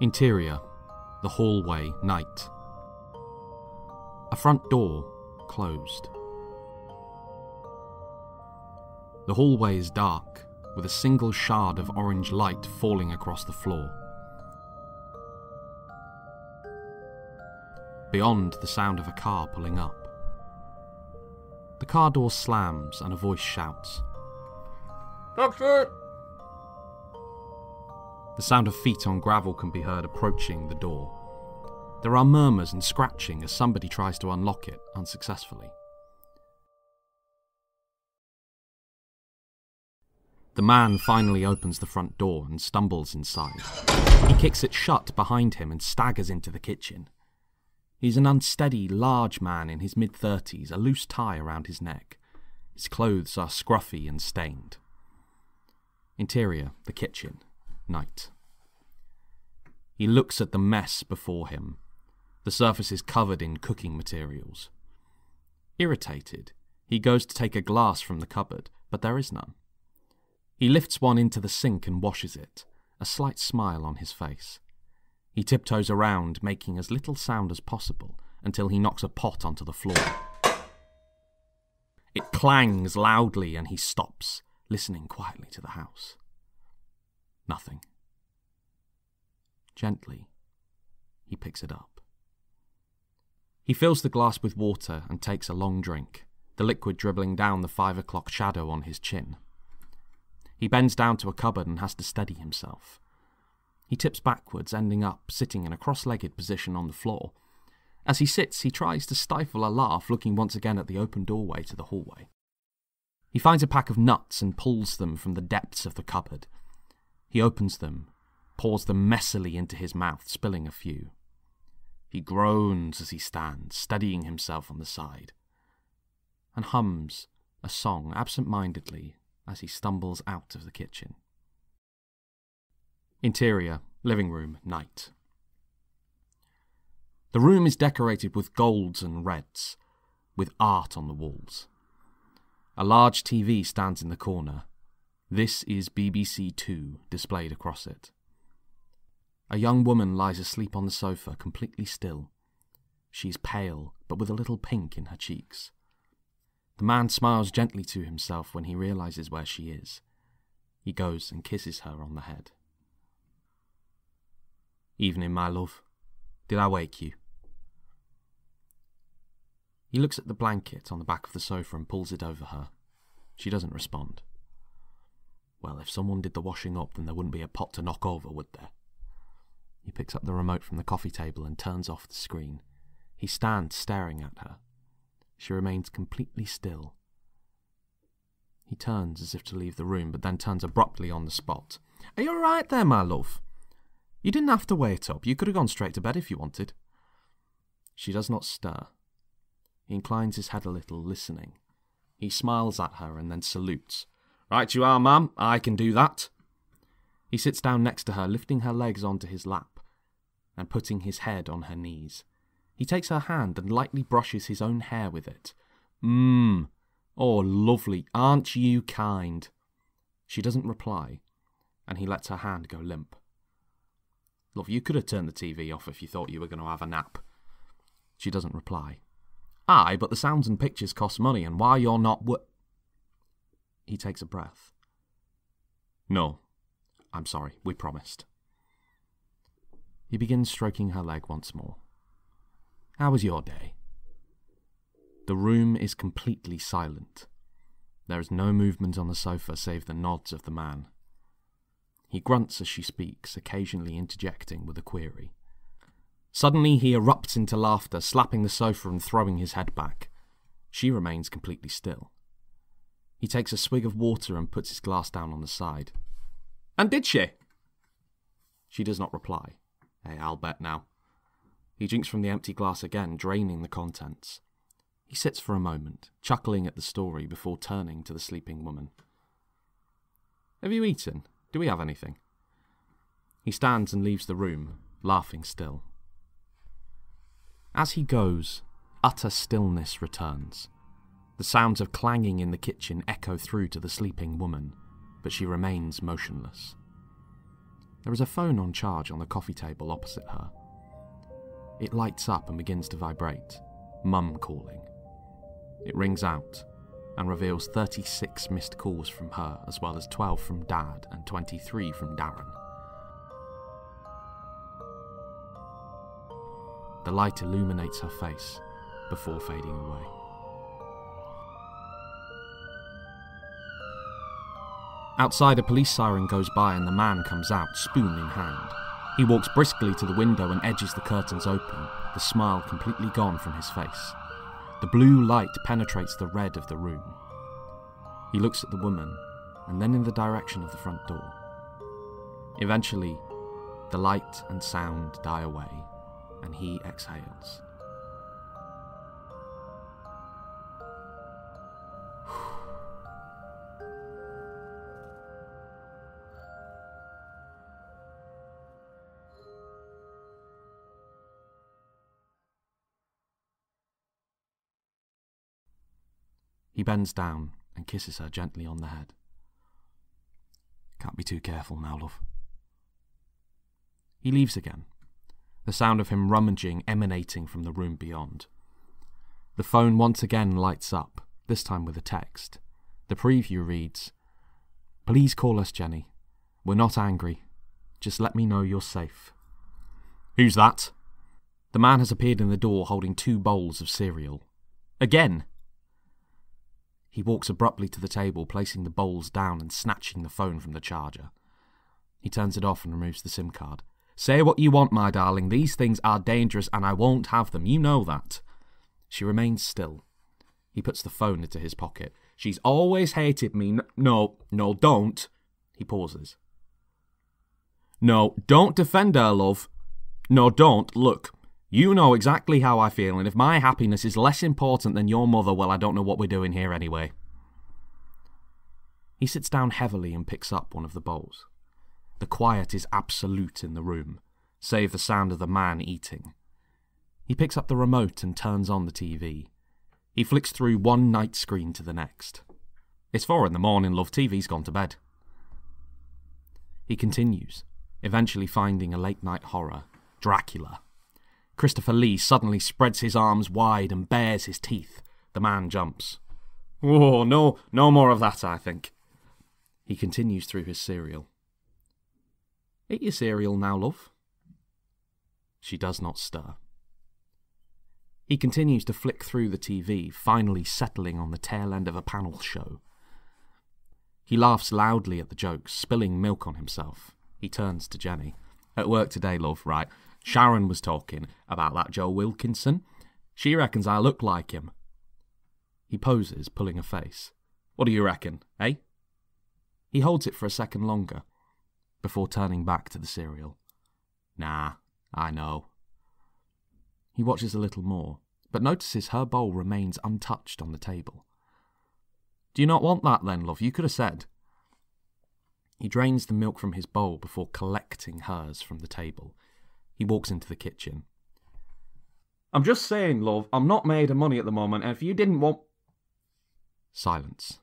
Interior, the hallway, night. A front door, closed. The hallway is dark, with a single shard of orange light falling across the floor. Beyond, the sound of a car pulling up. The car door slams and a voice shouts, "Doctor!" The sound of feet on gravel can be heard approaching the door. There are murmurs and scratching as somebody tries to unlock it, unsuccessfully. The man finally opens the front door and stumbles inside. He kicks it shut behind him and staggers into the kitchen. He's an unsteady, large man in his mid-30s, a loose tie around his neck. His clothes are scruffy and stained. Interior, the kitchen, night. He looks at the mess before him. The surface is covered in cooking materials. Irritated, he goes to take a glass from the cupboard, but there is none. He lifts one into the sink and washes it, a slight smile on his face. He tiptoes around, making as little sound as possible, until he knocks a pot onto the floor. It clangs loudly and he stops, listening quietly to the house. Nothing. Gently, he picks it up. He fills the glass with water and takes a long drink, the liquid dribbling down the 5 o'clock shadow on his chin. He bends down to a cupboard and has to steady himself. He tips backwards, ending up sitting in a cross-legged position on the floor. As he sits, he tries to stifle a laugh, looking once again at the open doorway to the hallway. He finds a pack of nuts and pulls them from the depths of the cupboard. He opens them, pours them messily into his mouth, spilling a few. He groans as he stands, steadying himself on the side, and hums a song absent-mindedly as he stumbles out of the kitchen. Interior, living room, night. The room is decorated with golds and reds, with art on the walls. A large TV stands in the corner. This is BBC Two displayed across it. A young woman lies asleep on the sofa, completely still. She's pale, but with a little pink in her cheeks. The man smiles gently to himself when he realizes where she is. He goes and kisses her on the head. "Evening, my love. Did I wake you?" He looks at the blanket on the back of the sofa and pulls it over her. She doesn't respond. Well, if someone did the washing up, then there wouldn't be a pot to knock over, would there? He picks up the remote from the coffee table and turns off the screen. He stands staring at her. She remains completely still. He turns as if to leave the room, but then turns abruptly on the spot. "Are you all right there, my love? You didn't have to wait up. You could have gone straight to bed if you wanted." She does not stir. He inclines his head a little, listening. He smiles at her and then salutes. "Right you are, ma'am. I can do that." He sits down next to her, lifting her legs onto his lap and putting his head on her knees. He takes her hand and lightly brushes his own hair with it. Oh, lovely. Aren't you kind?" She doesn't reply, and he lets her hand go limp. "Love, you could have turned the TV off if you thought you were going to have a nap." She doesn't reply. "Aye, but the sounds and pictures cost money, and why you're not He takes a breath. "No, I'm sorry, we promised." He begins stroking her leg once more. "How was your day?" The room is completely silent. There is no movement on the sofa save the nods of the man. He grunts as she speaks, occasionally interjecting with a query. Suddenly he erupts into laughter, slapping the sofa and throwing his head back. She remains completely still. He takes a swig of water and puts his glass down on the side. "And did she?" She does not reply. "Hey, I'll bet now." He drinks from the empty glass again, draining the contents. He sits for a moment, chuckling at the story before turning to the sleeping woman. "Have you eaten? Do we have anything?" He stands and leaves the room, laughing still. As he goes, utter stillness returns. The sounds of clanging in the kitchen echo through to the sleeping woman, but she remains motionless. There is a phone on charge on the coffee table opposite her. It lights up and begins to vibrate. Mum calling. It rings out and reveals 36 missed calls from her, as well as 12 from Dad and 23 from Darren. The light illuminates her face before fading away. Outside, a police siren goes by and the man comes out, spoon in hand. He walks briskly to the window and edges the curtains open, the smile completely gone from his face. The blue light penetrates the red of the room. He looks at the woman, and then in the direction of the front door. Eventually, the light and sound die away, and he exhales. He bends down and kisses her gently on the head. Can't be too careful now, love. He leaves again, the sound of him rummaging emanating from the room beyond. The phone once again lights up, this time with a text. The preview reads, "Please call us, Jenny. We're not angry. Just let me know you're safe." "Who's that?" The man has appeared in the door holding 2 bowls of cereal. "Again!" He walks abruptly to the table, placing the bowls down and snatching the phone from the charger. He turns it off and removes the SIM card. "Say what you want, my darling. These things are dangerous and I won't have them. You know that." She remains still. He puts the phone into his pocket. "She's always hated me. No, don't." He pauses. "No, don't defend her, love. No, don't. Look, you know exactly how I feel, and if my happiness is less important than your mother, well, I don't know what we're doing here anyway." He sits down heavily and picks up one of the bowls. The quiet is absolute in the room, save the sound of the man eating. He picks up the remote and turns on the TV. He flicks through one night screen to the next. "It's 4 a.m, love. TV's gone to bed." He continues, eventually finding a late-night horror, Dracula. Christopher Lee suddenly spreads his arms wide and bares his teeth. The man jumps. "Oh, no more of that, I think." He continues through his cereal. "Eat your cereal now, love." She does not stir. He continues to flick through the TV, finally settling on the tail end of a panel show. He laughs loudly at the jokes, spilling milk on himself. He turns to Jenny. "At work today, love, right? Sharon was talking about that Joe Wilkinson. She reckons I look like him." He poses, pulling a face. "What do you reckon, eh?" He holds it for a second longer, before turning back to the cereal. "Nah, I know." He watches a little more, but notices her bowl remains untouched on the table. "Do you not want that then, love? You could have said." He drains the milk from his bowl before collecting hers from the table. He walks into the kitchen. "I'm just saying, love, I'm not made of money at the moment, and if you didn't want..." Silence.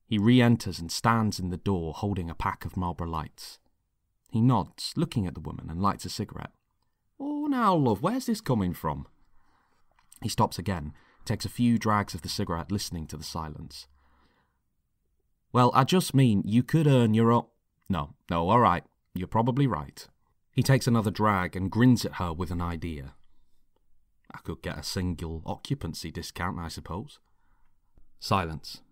He re-enters and stands in the door holding a pack of Marlboro Lights. He nods, looking at the woman, and lights a cigarette. "Oh, now, love, where's this coming from?" He stops again, takes a few drags of the cigarette, listening to the silence. "Well, I just mean, you could earn your own..." No, all right, you're probably right." He takes another drag and grins at her with an idea. "I could get a single occupancy discount, I suppose." Silence.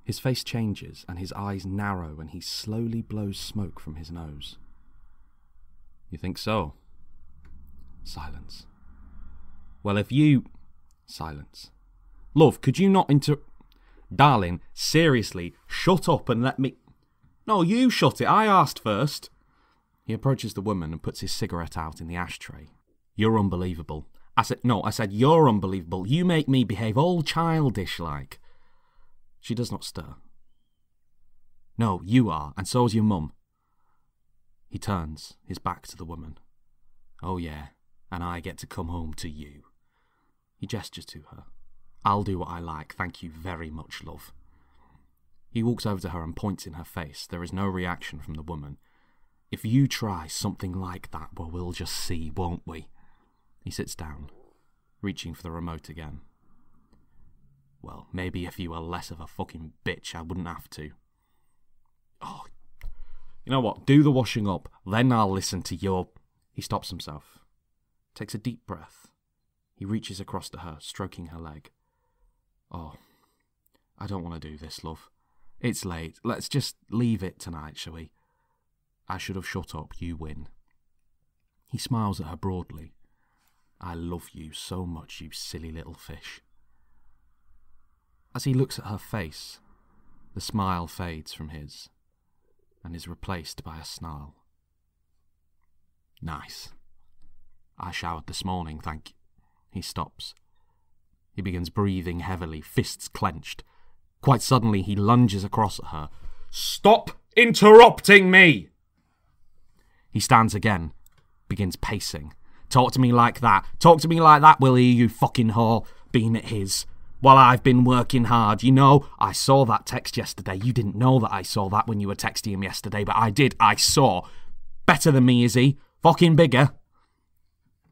His face changes and his eyes narrow and he slowly blows smoke from his nose. "You think so?" Silence. "Well, if you..." Silence. "Love, could you not Darling, seriously, shut up and let me..." "No, you shut it. I asked first." He approaches the woman and puts his cigarette out in the ashtray. "You're unbelievable." I said you're unbelievable. You make me behave all childish-like." She does not stir. "No, you are, and so's your mum." He turns, his back to the woman. "Oh yeah, and I get to come home to you." He gestures to her. "I'll do what I like, thank you very much, love." He walks over to her and points in her face. There is no reaction from the woman. If you try something like that, well, we'll just see, won't we? He sits down, reaching for the remote again. Well, maybe if you were less of a fucking bitch, I wouldn't have to. Oh, you know what? Do the washing up, then I'll listen to your... He stops himself, takes a deep breath. He reaches across to her, stroking her leg. Oh, I don't want to do this, love. It's late. Let's just leave it tonight, shall we? I should have shut up. You win. He smiles at her broadly. I love you so much, you silly little fish. As he looks at her face, the smile fades from his and is replaced by a snarl. Nice. I showered this morning, thank you. He stops. He begins breathing heavily, fists clenched. Quite suddenly, he lunges across at her. Stop interrupting me! He stands again, begins pacing. Talk to me like that. Talk to me like that, will you fucking whore? Being at his. While I've been working hard. You know, I saw that text yesterday. You didn't know that I saw that when you were texting him yesterday, but I did. I saw. Better than me, is he? Fucking bigger.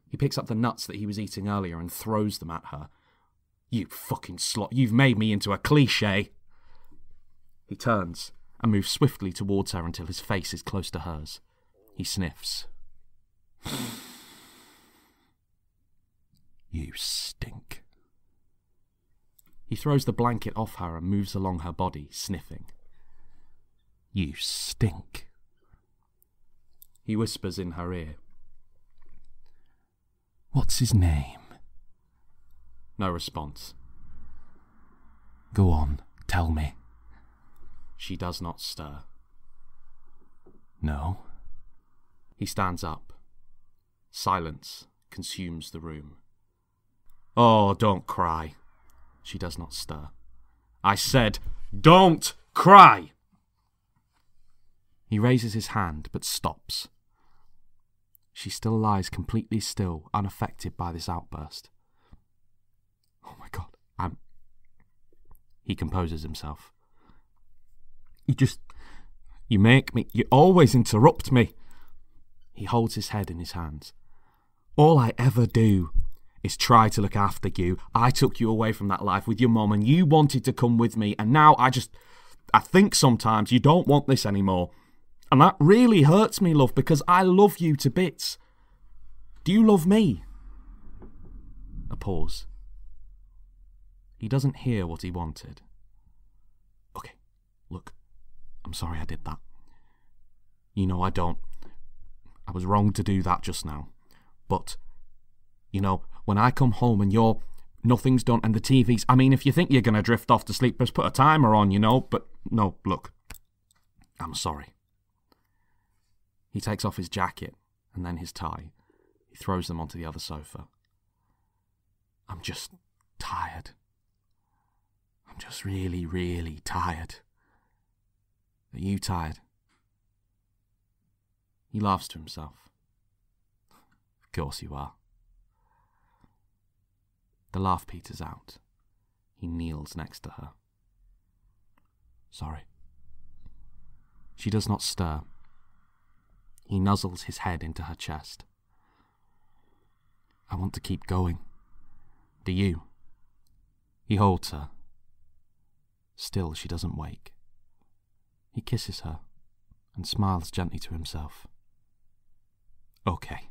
He picks up the nuts that he was eating earlier and throws them at her. You fucking slut. You've made me into a cliché. He turns and moves swiftly towards her until his face is close to hers. He sniffs. You stink. He throws the blanket off her and moves along her body, sniffing. You stink. He whispers in her ear. What's his name? No response. Go on, tell me. She does not stir. No. He stands up. Silence consumes the room. Oh, don't cry. She does not stir. I said, don't cry! He raises his hand, but stops. She still lies completely still, unaffected by this outburst. Oh my God, He composes himself. You make me, you always interrupt me. He holds his head in his hands. All I ever do is try to look after you. I took you away from that life with your mum and you wanted to come with me, and now I think sometimes you don't want this anymore. And that really hurts me, love, because I love you to bits. Do you love me? A pause. He doesn't hear what he wanted. Okay, look, I'm sorry I did that. You know I don't. I was wrong to do that just now. But, you know, when I come home and nothing's done and the TV's... I mean, if you think you're going to drift off to sleep, just put a timer on, you know. But, no, look, I'm sorry. He takes off his jacket and then his tie. He throws them onto the other sofa. I'm just tired. I'm just really, really tired. Are you tired? He laughs to himself. Of course you are. The laugh peters out. He kneels next to her. Sorry. She does not stir. He nuzzles his head into her chest. I want to keep going. Do you? He holds her. Still, she doesn't wake. He kisses her and smiles gently to himself. Okay.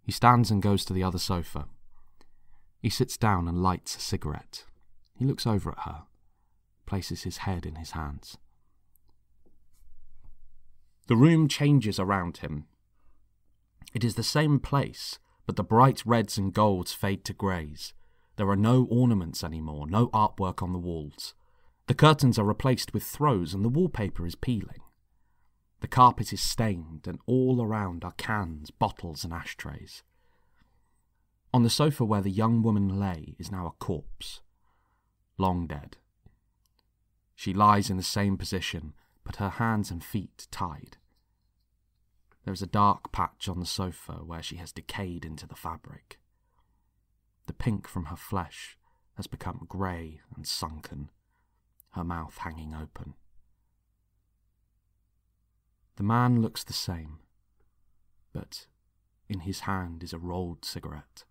He stands and goes to the other sofa. He sits down and lights a cigarette. He looks over at her, places his head in his hands. The room changes around him. It is the same place, but the bright reds and golds fade to greys. There are no ornaments anymore, no artwork on the walls. The curtains are replaced with throws and the wallpaper is peeling. The carpet is stained and all around are cans, bottles and ashtrays. On the sofa where the young woman lay is now a corpse, long dead. She lies in the same position, but her hands and feet tied. There is a dark patch on the sofa where she has decayed into the fabric. The pink from her flesh has become grey and sunken. her mouth hanging open. The man looks the same, but in his hand is a rolled cigarette.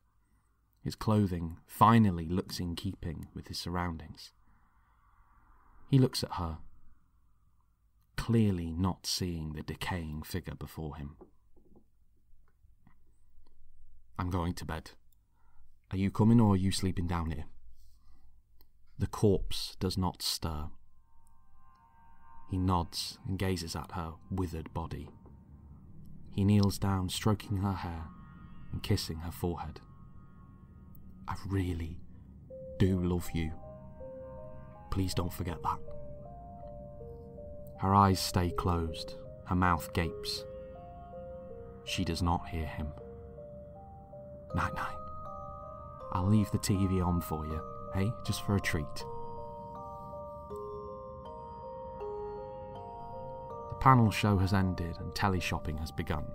His clothing finally looks in keeping with his surroundings. He looks at her, clearly not seeing the decaying figure before him. "I'm going to bed. Are you coming or are you sleeping down here?" The corpse does not stir. He nods and gazes at her withered body. He kneels down, stroking her hair and kissing her forehead. "I really do love you. Please don't forget that." Her eyes stay closed, her mouth gapes. She does not hear him. "Night-night. I'll leave the TV on for you, hey? Just for a treat." The panel show has ended and teleshopping has begun,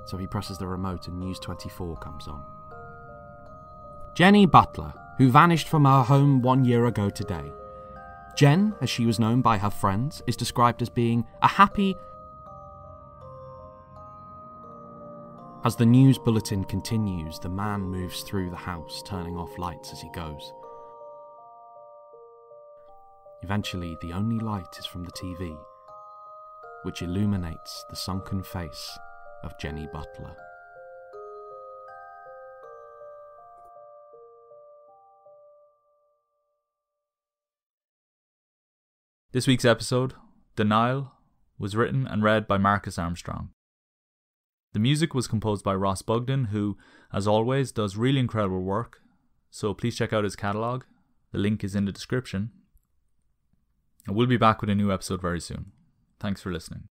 so he presses the remote and News 24 comes on. Jenny Butler, who vanished from her home 1 year ago today. Jen, as she was known by her friends, is described as being a happy... As the news bulletin continues, the man moves through the house, turning off lights as he goes. Eventually, the only light is from the TV, which illuminates the sunken face of Jenny Butler. This week's episode, Denial, was written and read by Marcus Armstrong. The music was composed by Ross Bugden, who, as always, does really incredible work, so please check out his catalogue. The link is in the description. And we'll be back with a new episode very soon. Thanks for listening.